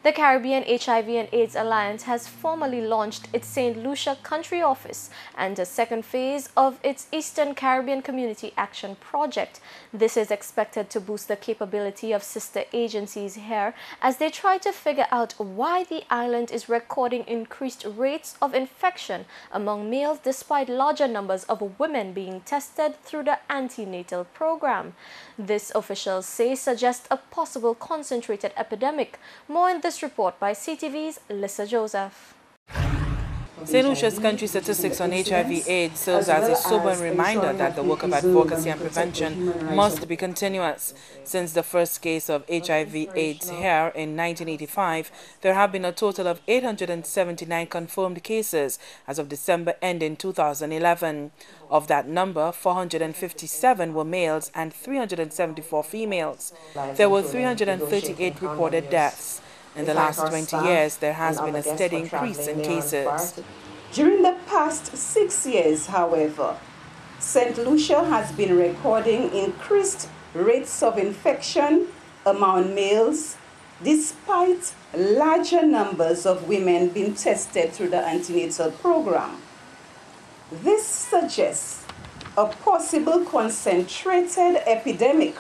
The Caribbean HIV and AIDS Alliance has formally launched its St. Lucia country office and a second phase of its Eastern Caribbean Community Action Project. This is expected to boost the capability of sister agencies here as they try to figure out why the island is recording increased rates of infection among males despite larger numbers of women being tested through the antenatal program. This, officials say, suggests a possible concentrated epidemic. More in this report by CTV's Lisa Joseph. St. Lucia's country statistics on HIV/AIDS serves as a sobering reminder that the work of advocacy and prevention must be continuous. Since the first case of HIV/AIDS here in 1985, there have been a total of 879 confirmed cases as of December ending 2011. Of that number, 457 were males and 374 females. There were 338 reported deaths. In the last 20 years, there has been a steady increase in cases. During the past 6 years, however, St. Lucia has been recording increased rates of infection among males, despite larger numbers of women being tested through the antenatal program. This suggests a possible concentrated epidemic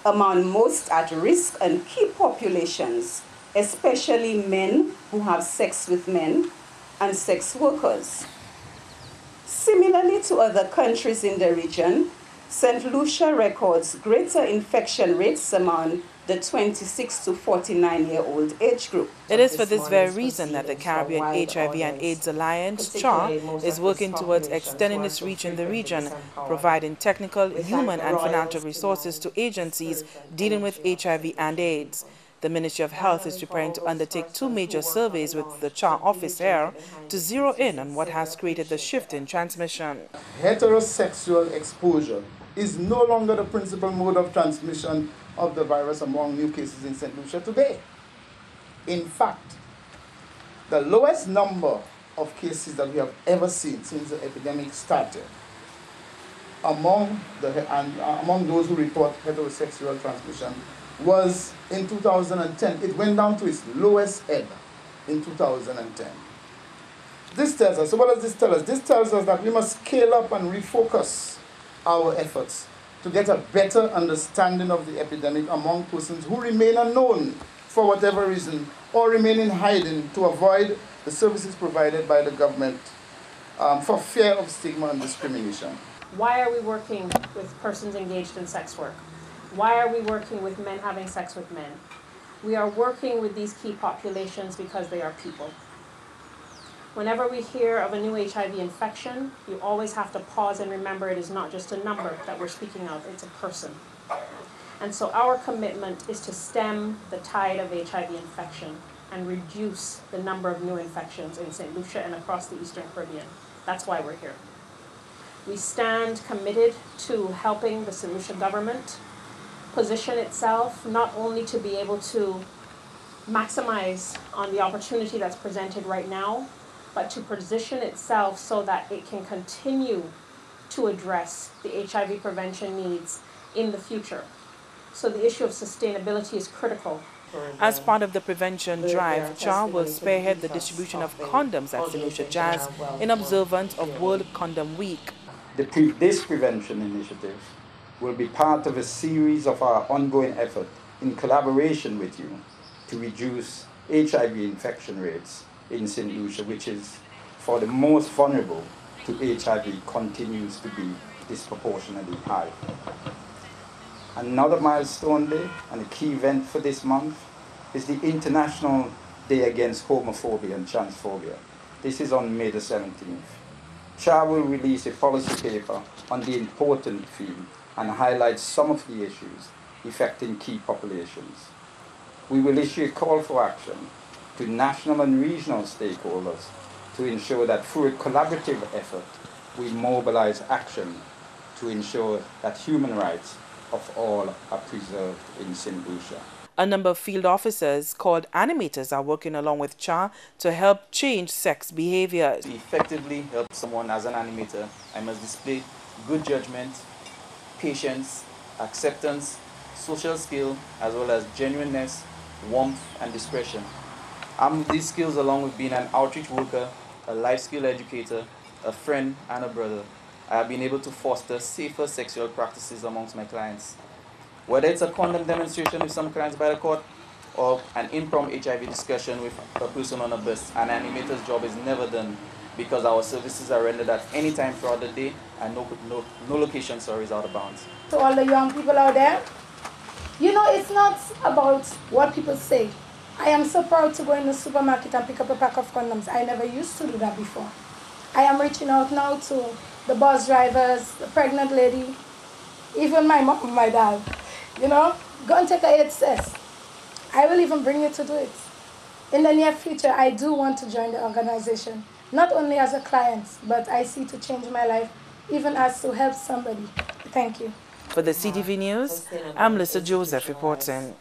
among most at risk and key populations, especially men who have sex with men and sex workers. Similarly to other countries in the region, St. Lucia records greater infection rates among the 26 to 49-year-old age group. It is for this very reason that the Caribbean HIV and AIDS Alliance, CHAR, is working towards extending its reach in the region, providing technical, human and financial resources to agencies dealing with HIV and AIDS. The Ministry of Health is preparing to undertake 2 major surveys with the CHAR office here to zero in on what has created the shift in transmission. Heterosexual exposure is no longer the principal mode of transmission of the virus among new cases in St. Lucia today. In fact, the lowest number of cases that we have ever seen since the epidemic started among those who report heterosexual transmission was in 2010. It went down to its lowest ever in 2010. This tells us, so what does this tell us? This tells us that we must scale up and refocus our efforts to get a better understanding of the epidemic among persons who remain unknown for whatever reason or remain in hiding to avoid the services provided by the government for fear of stigma and discrimination. Why are we working with persons engaged in sex work? Why are we working with men having sex with men? We are working with these key populations because they are people. Whenever we hear of a new HIV infection, you always have to pause and remember it is not just a number that we're speaking of, it's a person. And so our commitment is to stem the tide of HIV infection and reduce the number of new infections in St. Lucia and across the Eastern Caribbean. That's why we're here. We stand committed to helping the St. Lucia government position itself not only to be able to maximize on the opportunity that's presented right now, but to position itself so that it can continue to address the HIV prevention needs in the future. So the issue of sustainability is critical. As part of the prevention drive, CHAR will spearhead the distribution of condoms at St. Lucia Jazz in observance of World Condom Week. This prevention initiative will be part of a series of our ongoing effort in collaboration with you to reduce HIV infection rates in St. Lucia, which is for the most vulnerable to HIV continues to be disproportionately high. Another milestone day and a key event for this month is the International Day Against Homophobia and Transphobia. This is on May the 17th. CHAR will release a policy paper on the important theme and highlight some of the issues affecting key populations. We will issue a call for action to national and regional stakeholders to ensure that through a collaborative effort, we mobilize action to ensure that human rights of all are preserved in St. Lucia. A number of field officers called animators are working along with CHAR to help change sex behaviors. To effectively help someone as an animator, I must display good judgment, patience, acceptance, social skill, as well as genuineness, warmth, and discretion. Armed with these skills, along with being an outreach worker, a life skill educator, a friend, and a brother, I have been able to foster safer sexual practices amongst my clients. Whether it's a condom demonstration with some clients by the court, or an impromptu HIV discussion with a person on a bus, an animator's job is never done because our services are rendered at any time throughout the day and no location, is out of bounds. To all the young people out there, you know, it's not about what people say. I am so proud to go in the supermarket and pick up a pack of condoms. I never used to do that before. I am reaching out now to the bus drivers, the pregnant lady, even my mom, my dad. You know, go and take a AIDS test. I will even bring you to do it. In the near future, I do want to join the organization, not only as a client, but I see to change my life, even as to help somebody. Thank you. For the CTV News, I'm Lisa Joseph reporting.